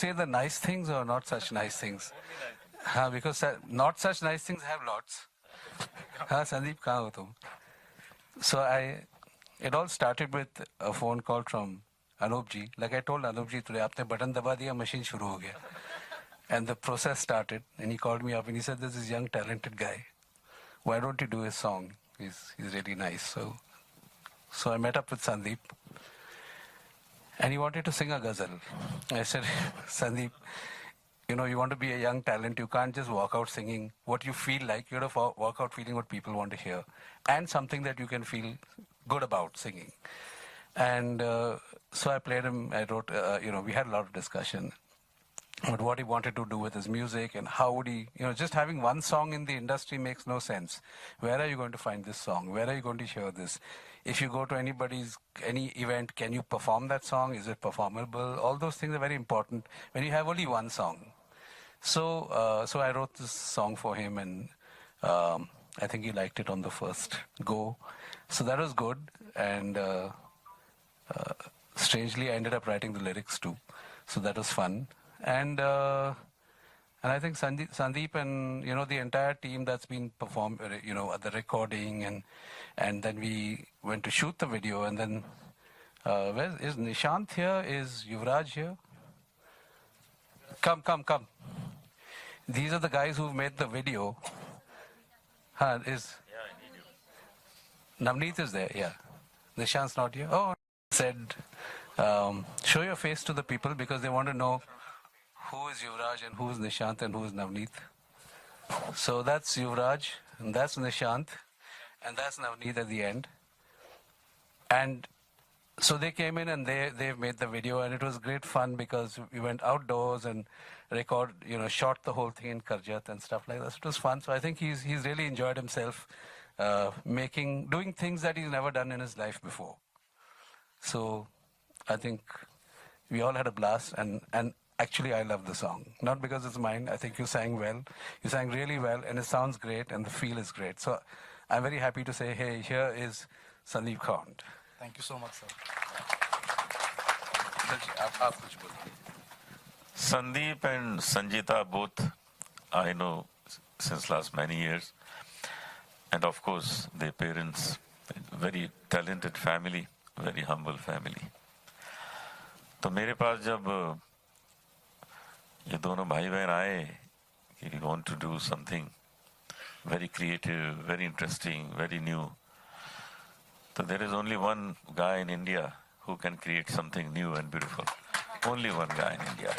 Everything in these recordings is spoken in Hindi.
say the nice things or not such nice things? Because not such nice things have lots. Sandeep, kahan ho tum? So it all started with a phone call from Anup ji. Like I told Anup ji today, aapne button daba diya, machine shuru ho gaya. And the process started, and he called me up and he said, "There's this young talented guy. Why don't you do a song? He's really nice. So I met up with Sandeep, and he wanted to sing a ghazal. I said, Sandeep, you know, you want to be a young talent. You can't just walk out singing what you feel like. You have to walk out feeling what people want to hear, and something that you can feel good about singing. And so I played him. I wrote, we had a lot of discussion about what he wanted to do with his music and how would he, just having one song in the industry makes no sense. Where are you going to find this song? Where are you going to hear this? If you go to any event, can you perform that song? Is it performable? All those things are very important when you have only one song. So I wrote this song for him, and I think he liked it on the first go. So that was good, and strangely, I ended up writing the lyrics too. So that was fun. And I think Sandeep and the entire team that's been performed, the recording, and then we went to shoot the video, and then where is Nishant here? Is Yuvraj here? Come. These are the guys who've made the video. Navneet is there? Yeah. Nishant's not here. Oh, said, show your face to the people because they want to know who is Yuvraj and who is Nishant and who is Navneet. So that's Yuvraj, and that's Nishant, and that's Navneet at the end. And so they came in and they've made the video, and it was great fun because we went outdoors and shot the whole thing in Karjat and stuff like that. So it was fun. So I think he's really enjoyed himself doing things that he's never done in his life before. So I think we all had a blast, and actually I love the song. Not because it's mine. I think you sang well. You sang really well, and it sounds great, and the feel is great. So I'm very happy to say, hey, here is Sandeep Khawant. Thank you so much, sir. Sandeep and Sanjita both I know since last many years. And of course, their parents, very talented family, very humble family. तो मेरे पास जब ये दोनों भाई बहन आए कि we want to do something very creative, very interesting, very new. So there is only one guy in India who can create something new and beautiful. Only one guy in India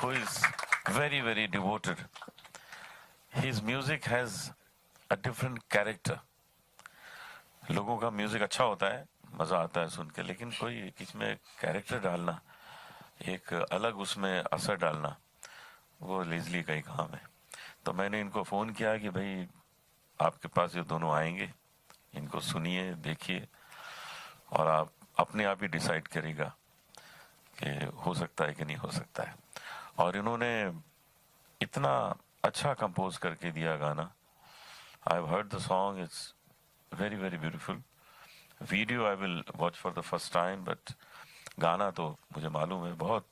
who is very, very devoted. His music has a different character. लोगों का म्यूजिक अच्छा होता है, मजा आता है सुन के, लेकिन कोई इसमें कैरेक्टर डालना, एक अलग उसमें असर डालना, वो लेजली का ही काम है. तो मैंने इनको फोन किया कि भाई आपके पास ये दोनों आएंगे, इनको सुनिए, देखिए, और आप अपने आप ही डिसाइड करेगा कि हो सकता है कि नहीं हो सकता है. और इन्होंने इतना अच्छा कंपोज करके दिया गाना. I have heard the song, it's very, very beautiful. Video I will watch for the first time, but गाना तो मुझे मालूम है बहुत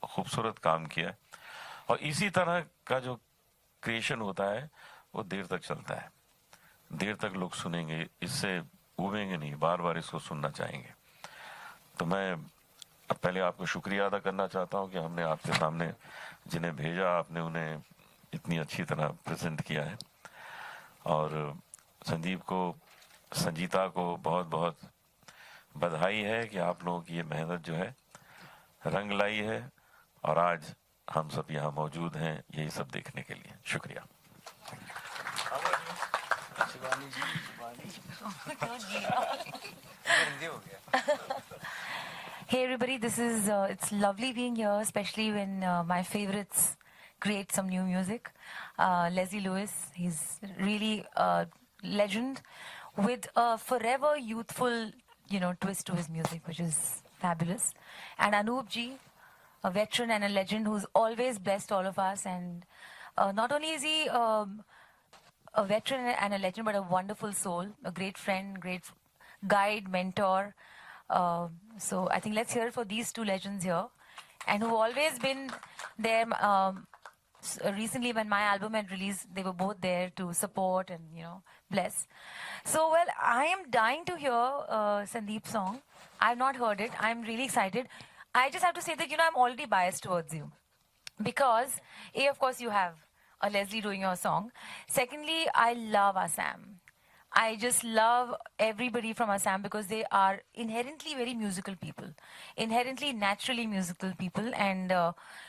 खूबसूरत काम किया है. और इसी तरह का जो क्रिएशन होता है वो देर तक चलता है, देर तक लोग सुनेंगे, इससे उबेंगे नहीं, बार बार इसको सुनना चाहेंगे. तो मैं पहले आपको शुक्रिया अदा करना चाहता हूँ कि हमने आपके सामने जिन्हें भेजा, आपने उन्हें इतनी अच्छी तरह प्रेजेंट किया है. और संदीप को, संजीता को बहुत बहुत बधाई है कि आप लोगों की ये मेहनत जो है रंग लाई है, और आज हम सब यहाँ मौजूद हैं यही सब देखने के लिए. शुक्रिया. Hey everybody, this is it's lovely being here, especially when my favorites create some new music. Leslie Lewis, he's really a legend with a forever youthful, twist to his music, which is fabulous. And Anup ji, a veteran and a legend who's always blessed all of us. And not only is he a veteran and a legend, but a wonderful soul, a great friend, great guide, mentor. So I think let's hear it for these two legends here, and who've always been there. Recently, when my album had released, they were both there to support and bless. So well, I am dying to hear Sandeep's song. I've not heard it. I'm really excited. I just have to say that I'm already biased towards you, because of course you have a Leslie doing your song. Secondly, I love Assam. I just love everybody from Assam because they are inherently very musical people, inherently naturally musical people, and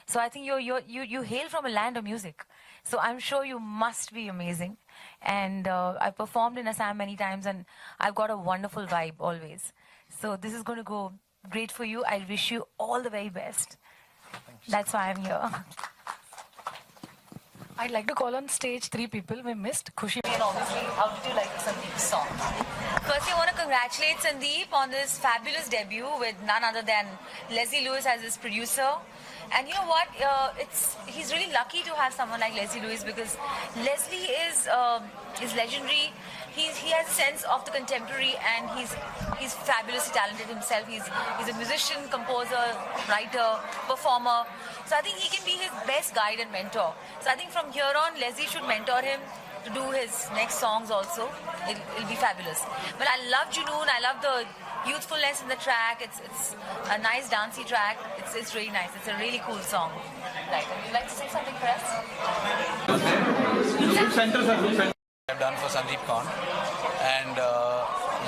so I think you hail from a land of music. So I'm sure you must be amazing. And I've performed in Assam many times, and I've got a wonderful vibe always. So this is going to go great for you. I wish you all the very best. That's why I'm here. I'd like to call on stage 3 people we missed. Khushi. And obviously, how did you like Sandeep's song? Firstly, I want to congratulate Sandeep on this fabulous debut with none other than Leslie Lewis as his producer. And you know what? He's really lucky to have someone like Leslie Lewis because Leslie is legendary. He has a sense of the contemporary, and he's fabulously talented himself. He's a musician, composer, writer, performer. So I think he can be his best guide and mentor. So I think from here on, Leslie should mentor him to do his next songs also. It'll be fabulous. But I love Junoon. I love the youthfulness in the track. It's a nice dancey track. It's really nice. It's a really cool song. Right. Would you like to say something, Press? I've done for Sandeep Kaun, and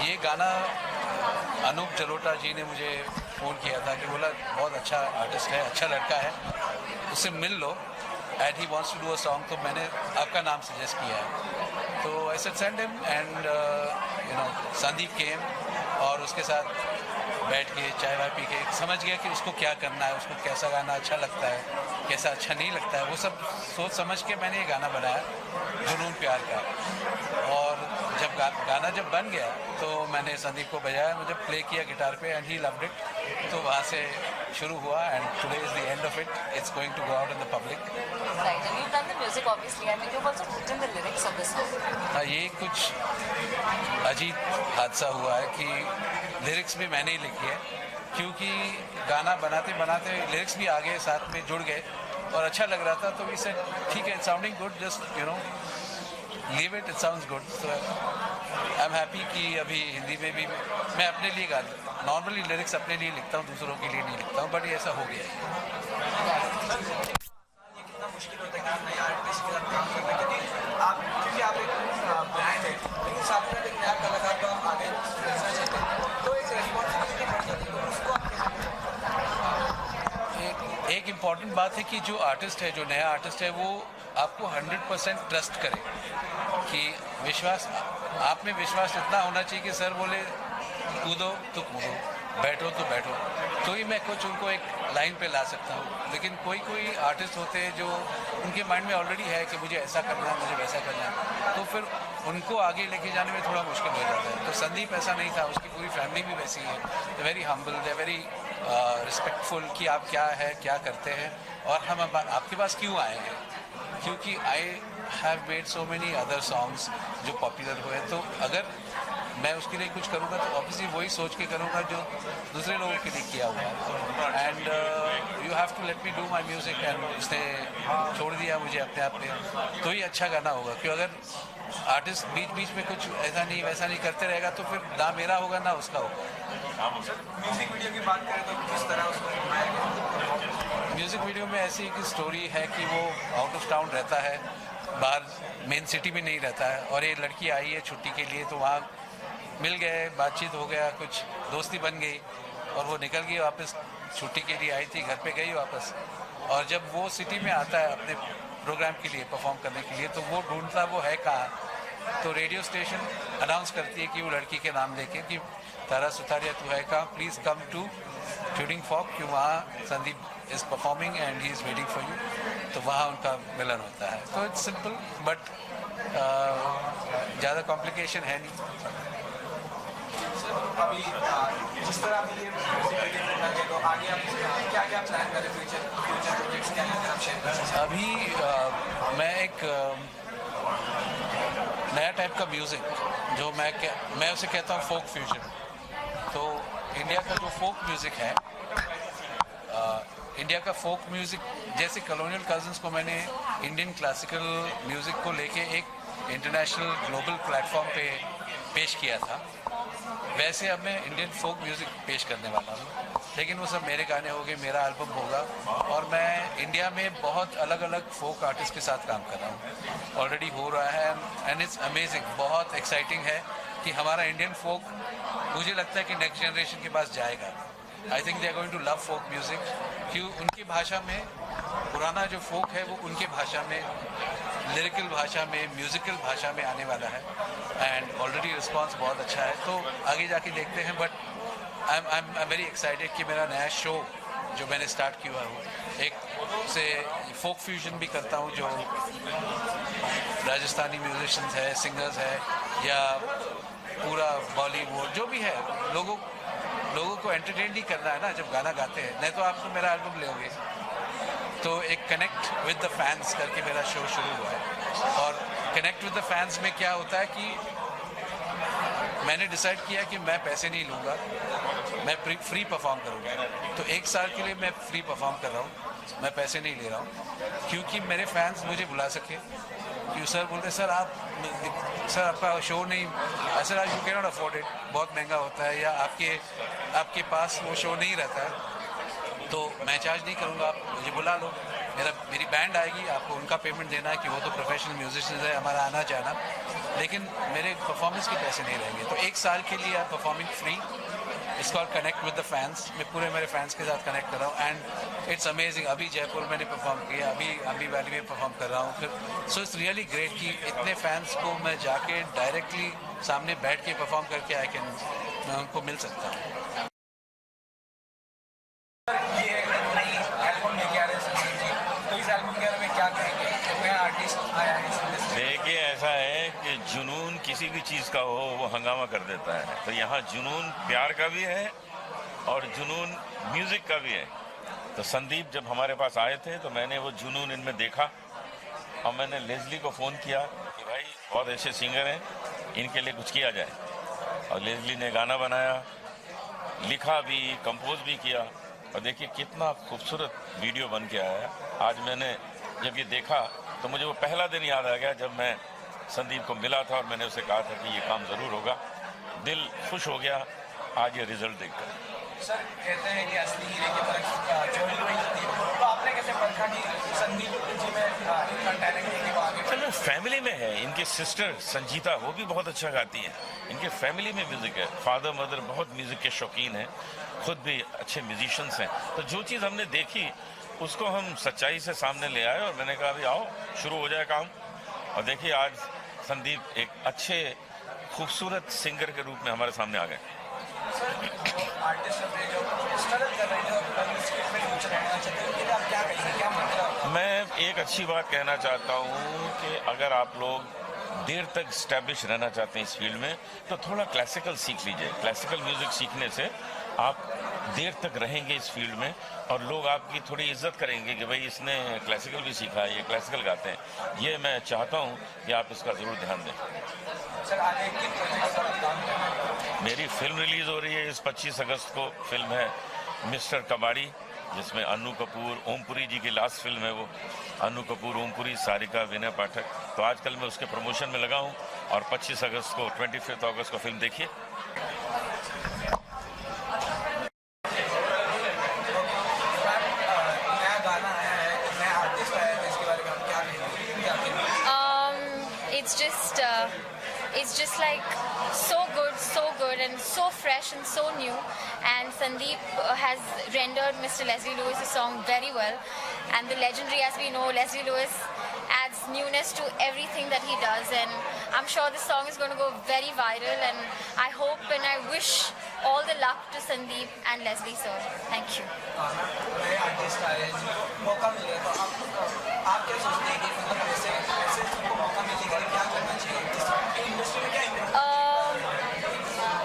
ये गाना अनूप जलोटा जी ने मुझे फ़ोन किया था कि बोला बहुत अच्छा आर्टिस्ट है, अच्छा लड़का है, उससे मिल लो, and he wants to do a song, तो मैंने आपका नाम सजेस्ट किया है. तो I said send him, and Sandeep came और उसके साथ बैठ के चाय वाय पी के समझ गया कि उसको क्या करना है, उसको कैसा गाना अच्छा लगता है, कैसा अच्छा नहीं लगता है. वो सब सोच समझ के मैंने ये गाना बनाया जुनून प्यार का. और जब गाना जब बन गया तो मैंने संदीप को बजाया, मुझे प्ले किया गिटार पे, एंड ही लव्ड इट. तो वहाँ से शुरू हुआ, and today is the end of it. It's going to go out in the public. Right, and you've done the music obviously, and you've also written the lyrics of the song. ये कुछ अजीब हादसा हुआ है कि लिरिक्स भी मैंने ही लिखी है, क्योंकि गाना बनाते बनाते लिरिक्स भी आगे साथ में जुड़ गए और अच्छा लग रहा था. तो वी सेड ठीक है, sounding good, just leave it, it sounds good. तो आई एम हैप्पी कि अभी हिंदी में भी मैं अपने लिए गाता, नॉर्मली लिरिक्स अपने लिए लिखता हूँ, दूसरों के लिए नहीं लिखता हूँ, बट ये ऐसा हो गया है. मुश्किल होता है कि नए आर्टिस्ट के साथ काम करना, क्योंकि आप एक ब्रांड है, लेकिन साथ में एक नया कलाकार को आप आगे भेजना चाहते हैं, तो एक रिस्पॉन्सिबिलिटी बढ़ जाती है. तो उसको आप एक इम्पॉर्टेंट बात है कि जो आर्टिस्ट है, जो नया आर्टिस्ट है, वो आपको 100% ट्रस्ट करे, कि विश्वास, आप में विश्वास इतना होना चाहिए कि सर बोले कूदो तो कूदो, बैठो तो बैठो, तो ही मैं कुछ उनको एक लाइन पे ला सकता हूँ. लेकिन कोई आर्टिस्ट होते हैं जो उनके माइंड में ऑलरेडी है कि मुझे ऐसा करना है, मुझे वैसा करना है, तो फिर उनको आगे लेके जाने में थोड़ा मुश्किल हो जाता है. तो संदीप ऐसा नहीं था, उसकी पूरी फैमिली भी वैसी है. They very humble, they very respectful कि आप क्या है, क्या करते हैं, और हम आपके पास क्यों आए हैं. क्योंकि I have made so many other songs जो पॉपुलर हुए, तो अगर मैं उसके लिए कुछ करूँगा तो ऑब्वियसली वही सोच के करूँगा जो दूसरे लोगों के लिए किया हुआ है. And you have to let me do my music. And उसने छोड़ दिया मुझे अपने आप पे, तो ही अच्छा गाना होगा. क्योंकि अगर आर्टिस्ट बीच बीच में कुछ ऐसा नहीं वैसा नहीं करते रहेगा तो फिर ना मेरा होगा ना उसका होगा. म्यूजिक वीडियो की बात करें तो किस तरह उसको म्यूज़िक वीडियो में ऐसी एक स्टोरी है कि वो आउट ऑफ टाउन रहता है, बाहर मेन सिटी में नहीं रहता है, और ये लड़की आई है छुट्टी के लिए, तो वहाँ मिल गए, बातचीत हो गया, कुछ दोस्ती बन गई, और वो निकल गई वापस. छुट्टी के लिए आई थी, घर पे गई वापस, और जब वो सिटी में आता है अपने प्रोग्राम के लिए, परफॉर्म करने के लिए, तो वो ढूंढता वो है कहाँ. तो रेडियो स्टेशन अनाउंस करती है कि वो लड़की के नाम लेके कि तारा सुतारिया तू है कहाँ, please come to tuning folk, कि वहाँ Sandeep is performing and he is waiting for you. तो वहाँ उनका मिलन होता है. तो इट्स सिंपल, बट ज़्यादा कॉम्प्लिकेशन है नहीं. अभी जिस तरह आप ये म्यूजिक वीडियो करना चाहिए, तो आगे आप क्या क्या प्लान करें, फ्यूचर प्रोजेक्ट्स क्या हैं आप शेयर कर सकते हैं? अभी मैं एक नया टाइप का म्यूज़िक, जो मैं उसे कहता हूँ फोक फ्यूजन. तो इंडिया का जो फोक म्यूज़िक है, इंडिया का फोक म्यूज़िक, जैसे कॉलोनियल कज़न्स को मैंने इंडियन क्लासिकल म्यूज़िक को लेके एक इंटरनेशनल ग्लोबल प्लेटफॉर्म पे पेश किया था, वैसे अब मैं इंडियन फोक म्यूज़िक पेश करने वाला हूँ. लेकिन वो सब मेरे गाने होंगे, मेरा एल्बम होगा। और मैं इंडिया में बहुत अलग अलग फोक आर्टिस्ट के साथ काम कर रहा हूँ, ऑलरेडी हो रहा है एंड इट्स अमेजिंग। बहुत एक्साइटिंग है कि हमारा इंडियन फोक, मुझे लगता है कि नेक्स्ट जनरेशन के पास जाएगा। I think they are going to love folk music, क्यों उनकी भाषा में, पुराना जो फोक है वो उनके भाषा में, लिरिकल भाषा में, म्यूजिकल भाषा में आने वाला है एंड ऑलरेडी रिस्पॉन्स बहुत अच्छा है। तो आगे जाके देखते हैं, but I am very excited कि मेरा नया शो जो मैंने स्टार्ट किया हूँ, एक से फोक फ्यूजन भी करता हूँ, जो राजस्थानी म्यूजिशियंस है, सिंगर्स है, या पूरा बॉलीवुड जो भी है, लोगों को एंटरटेन ही करना है ना जब गाना गाते हैं, नहीं तो आप तो मेरा एल्बम लोगे। तो एक कनेक्ट विद द फैंस करके मेरा शो शुरू हुआ है। और कनेक्ट विद द फैंस में क्या होता है कि मैंने डिसाइड किया कि मैं पैसे नहीं लूँगा, मैं फ्री परफॉर्म करूँगा। तो 1 साल के लिए मैं फ्री परफॉर्म कर रहा हूँ, मैं पैसे नहीं ले रहा हूँ, क्योंकि मेरे फैंस मुझे बुला सके। क्यों सर बोलते सर आपका शो नहीं, sir you can not afford it, बहुत महंगा होता है, या आपके पास वो शो नहीं रहता है, तो मैं चार्ज नहीं करूँगा, आप मुझे बुला लो। मेरी बैंड आएगी, आपको उनका पेमेंट देना है कि वो तो प्रोफेशनल म्यूजिशियंस है, हमारा आना जाना, लेकिन मेरे परफॉर्मेंस के पैसे नहीं रहेंगे। तो 1 साल के लिए आप परफॉर्मिंग फ्री, इसको कनेक्ट विद द फैंस, मैं पूरे मेरे फैंस के साथ कनेक्ट कर रहा हूँ एंड इट्स अमेजिंग। अभी जयपुर मैंने परफॉर्म किया, अभी अम्बी वैली में परफॉर्म कर रहा हूँ फिर। सो इट्स रियली ग्रेट कि इतने फैंस को मैं जाके डायरेक्टली सामने बैठ के परफॉर्म करके मैं उनको मिल सकता हूँ। ये नई एल्बम लेके आ रहे हैं संजीव जी, तो इस एल्बम के बारे में क्या कहेंगे? नया आर्टिस्ट आया है इसमें। देखिए, ऐसा है कि जुनून किसी भी चीज़ का हो वो हंगामा कर देता है। तो यहाँ जुनून प्यार का भी है और जुनून म्यूज़िक का भी है। तो संदीप जब हमारे पास आए थे तो मैंने वो जुनून इनमें देखा और मैंने लेज़ली को फ़ोन किया कि भाई बहुत अच्छे सिंगर हैं, इनके लिए कुछ किया जाए। और लेज़ली ने गाना बनाया, लिखा भी, कंपोज भी किया, और देखिए कितना खूबसूरत वीडियो बन के आया। आज मैंने जब ये देखा तो मुझे वो पहला दिन याद आ गया जब मैं संदीप को मिला था और मैंने उसे कहा था कि ये काम ज़रूर होगा। दिल खुश हो गया आज ये रिजल्ट देखकर। सर कहते हैं कि असली हीरे की परख चोरी नहीं होती, तो आपने कैसे परखा कि संदीप जी में इतना टैलेंट है कि वो आगे? चलो, फैमिली में है। इनके सिस्टर संजीता, वो भी बहुत अच्छा गाती हैं। इनके फैमिली में म्यूज़िक है, फादर मदर बहुत म्यूज़िक के शौकीन हैं, खुद भी अच्छे म्यूजिशियंस हैं। तो जो चीज़ हमने देखी उसको हम सच्चाई से सामने ले आए और मैंने कहा अभी आओ शुरू हो जाए काम। और देखिए आज संदीप एक अच्छे खूबसूरत सिंगर के रूप में हमारे सामने आ गए। मैं एक अच्छी बात कहना चाहता हूँ कि अगर आप लोग देर तक स्टैब्लिश रहना चाहते हैं इस फील्ड में तो थोड़ा क्लासिकल सीख लीजिए। क्लासिकल म्यूज़िक सीखने से आप देर तक रहेंगे इस फील्ड में और लोग आपकी थोड़ी इज्जत करेंगे कि भाई इसने क्लासिकल भी सीखा है, ये क्लासिकल गाते हैं। ये मैं चाहता हूँ कि आप इसका ज़रूर ध्यान दें। मेरी फिल्म रिलीज़ हो रही है इस 25 अगस्त को। फिल्म है मिस्टर कबाड़ी, जिसमें अन्नू कपूर, ओमपुरी जी की लास्ट फिल्म है वो। अन्नू कपूर, ओमपुरी, सारिका, विनय पाठक। तो आजकल मैं उसके प्रमोशन में लगा हूँ और 25 अगस्त को 25 अगस्त को फिल्म देखिए। It's just like so good and so fresh and so new. And Sandeep has rendered Mr. Leslie Lewis' song very well. And the legendary, as we know, Leslie Lewis adds newness to everything that he does. And I'm sure this song is going to go very viral. And I hope and I wish all the luck to Sandeep and Leslie, sir. Thank you.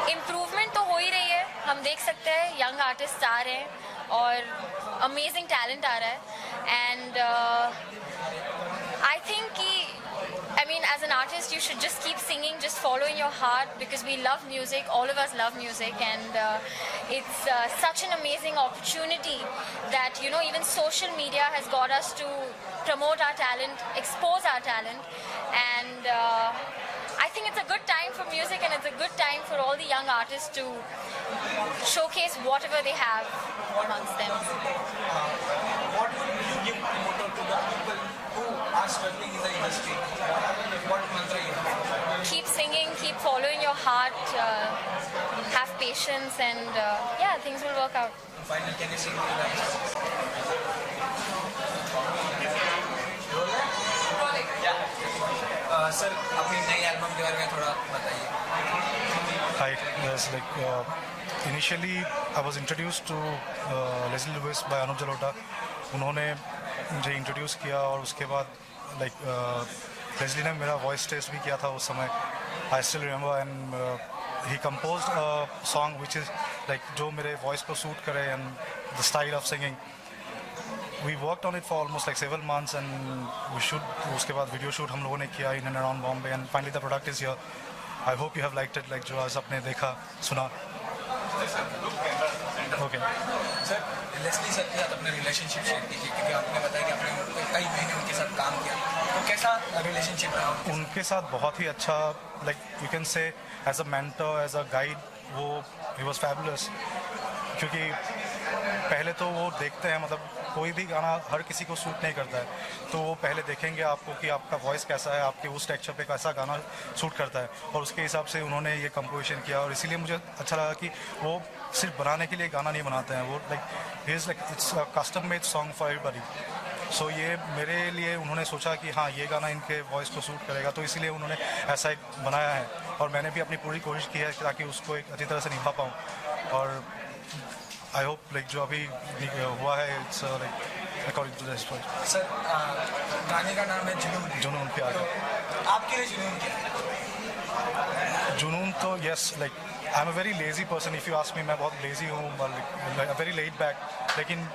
Improvement तो हो ही रही है, हम देख सकते हैं यंग आर्टिस्ट आ रहे हैं और अमेजिंग टैलेंट आ रहा है। एंड आई थिंक कि as an artist you should just keep singing, just following your heart, because we love music, all of us love music, and it's such an amazing opportunity that even social media has got us to promote our talent, expose our talent, and I think it's a good time for music, and it's a good time for all the young artists to showcase whatever they have amongst them. What would you give motto to the people who are struggling in the industry? What mantra you have? Keep singing, keep following your heart, have patience, and yeah, things will work out. Finally, can you sing the lines? Sir अपनी नई एल्बम के बारे में थोड़ा बताइए. Hi, yes, initially I was introduced to Leslie Lewis by Anup Jalota. उन्होंने मुझे इंट्रोड्यूस किया और उसके बाद लेस्ली ने मेरा वॉइस टेस्ट भी किया था उस समय. I still remember and he composed a song which is जो मेरे वॉइस को सूट करे and the style of singing. We worked on it for almost 7 months and उसके बाद वीडियो शूट हम लोगों ने किया in and around Bombay and finally the product is here. I hope you have liked it, जो आज आपने देखा सुना. Okay. सर लेस्ली सर के साथ अपना रिलेशनशिप शेयर कीजिए, क्योंकि आपने बताया कि आपने कई महीने उनके साथ काम किया, तो कैसा रिलेशनशिप रहा? उनके साथ बहुत ही अच्छा, you can say as a mentor, as a guide, वो ही वॉज फैबुलस. क्योंकि पहले तो वो देखते हैं, कोई भी गाना हर किसी को सूट नहीं करता है, तो वो पहले देखेंगे आपको कि आपका वॉइस कैसा है, आपके उस टेक्सचर पे कैसा गाना सूट करता है, और उसके हिसाब से उन्होंने ये कंपोजिशन किया. और इसीलिए मुझे अच्छा लगा कि वो सिर्फ बनाने के लिए गाना नहीं बनाते हैं, वो it's custom made song for everybody. So ये मेरे लिए उन्होंने सोचा कि हाँ ये गाना इनके वॉइस को सूट करेगा, तो इसीलिए उन्होंने ऐसा एक बनाया है. और मैंने भी अपनी पूरी कोशिश की है ताकि उसको एक अच्छी तरह से निभा पाऊँ. और आई होप जो अभी हुआ है it's according to the story. Sir गाने का नाम है जुनून. जुनून प्यार. तो आपके लिए जुनून क्या है? जुनून तो yes, I am a very lazy person. If you ask me, मैं बहुत लेजी हूँ, वेरी लेड बैक. लेकिन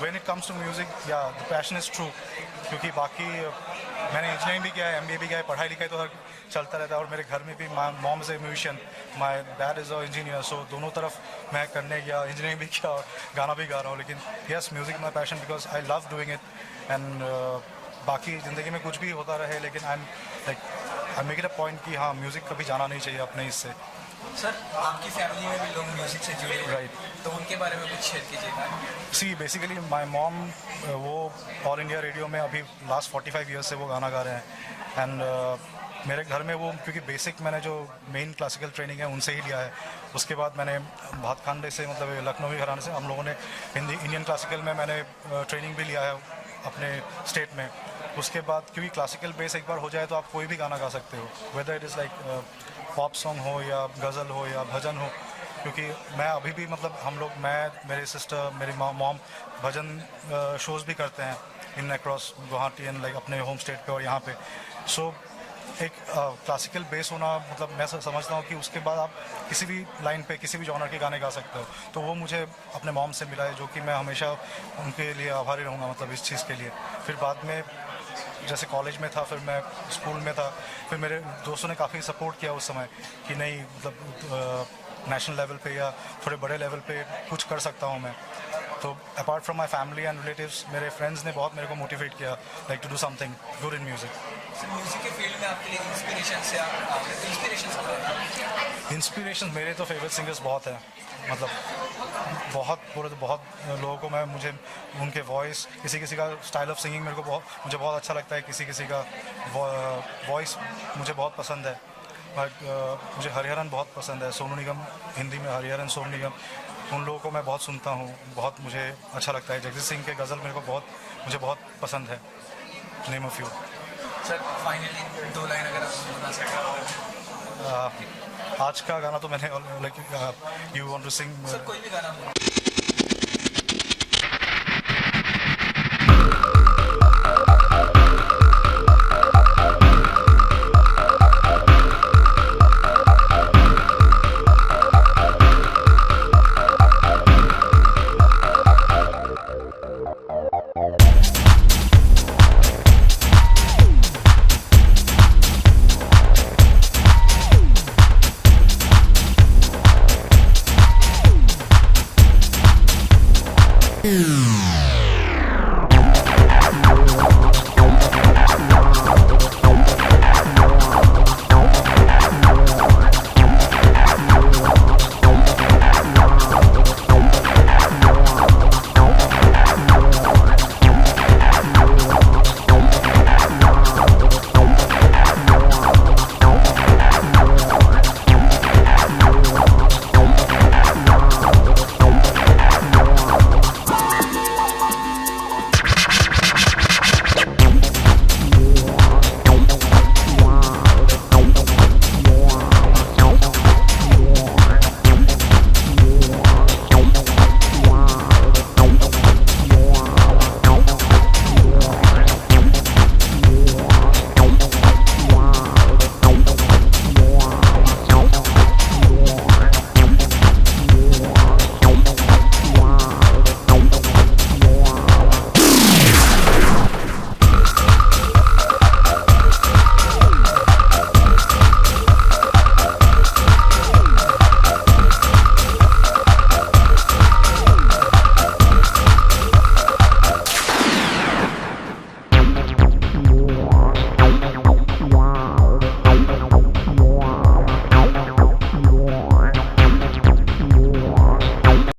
when it comes to music, या द पैशन इज़ ट्रू. क्योंकि बाकी मैंने इंजीनियरिंग भी किया है, MBA भी किया है, पढ़ाई लिखाई तो चलता रहता है. और मेरे घर में भी my mom is a musician, my dad is a engineer. So दोनों तरफ मैं करने गया, इंजीनियरिंग भी किया और गाना भी गा रहा हूँ. लेकिन yes, music my passion because I love doing it. And बाकी ज़िंदगी में कुछ भी होता रहे, लेकिन I make it a point कि हाँ म्यूज़िक कभी जाना नहीं चाहिए अपने इससे. सर आपकी फैमिली में भी लोग म्यूजिक से जुड़े हैं, राइट, तो उनके बारे में कुछ शेयर कीजिएगा. सी बेसिकली माई मॉम, वो ऑल इंडिया रेडियो में अभी लास्ट 45 ईयर्स से वो गाना गा रहे हैं. एंड मेरे घर में वो, क्योंकि बेसिक मैंने जो मेन क्लासिकल ट्रेनिंग है उनसे ही लिया है. उसके बाद मैंने भातखांडे से, लखनवी घराने से, हम लोगों ने इंडियन क्लासिकल में मैंने ट्रेनिंग भी लिया है अपने स्टेट में. उसके बाद क्योंकि क्लासिकल बेस एक बार हो जाए तो आप कोई भी गाना गा सकते हो, whether it is pop song हो या गज़ल हो या भजन हो. क्योंकि मैं अभी भी हम लोग, मैं, मेरे सिस्टर, मेरी मॉम भजन शोज़ भी करते हैं इन अक्रॉस गुवाहाटी एंड अपने होम स्टेट पे और यहाँ पे. सो एक क्लासिकल बेस होना, मैं समझता हूँ कि उसके बाद आप किसी भी लाइन पे किसी भी जॉनर के गाने गा सकते हो. तो वो मुझे अपने मॉम से मिला है, जो कि मैं हमेशा उनके लिए आभारी रहूँगा, इस चीज़ के लिए. फिर बाद में जैसे कॉलेज में था, फिर मैं स्कूल में था, फिर मेरे दोस्तों ने काफ़ी सपोर्ट किया उस समय कि नहीं, नेशनल लेवल पे या थोड़े बड़े लेवल पे कुछ कर सकता हूँ मैं. तो apart from my family and relatives, मेरे फ्रेंड्स ने बहुत मेरे को मोटिवेट किया to do something good in music. Music के फील्ड में आपके लिए इंस्पिरेशन मेरे तो फेवरेट सिंगर्स बहुत हैं. बहुत लोगों को मुझे उनके वॉइस, किसी का स्टाइल ऑफ सिंगिंग मुझे बहुत अच्छा लगता है. किसी का वॉइस मुझे बहुत पसंद है. मुझे हरिहरन बहुत पसंद है, सोनू निगम, हिंदी में हरिहरन, सोनू निगम, उन लोगों को मैं बहुत सुनता हूँ, बहुत मुझे अच्छा लगता है. जगजीत सिंह के गज़ल मुझे बहुत पसंद है. Name of you. Sir finally 2 line अगर आप बता सकते. आज का गाना तो मैंने you want to sing. Sir कोई भी गाना. Mm.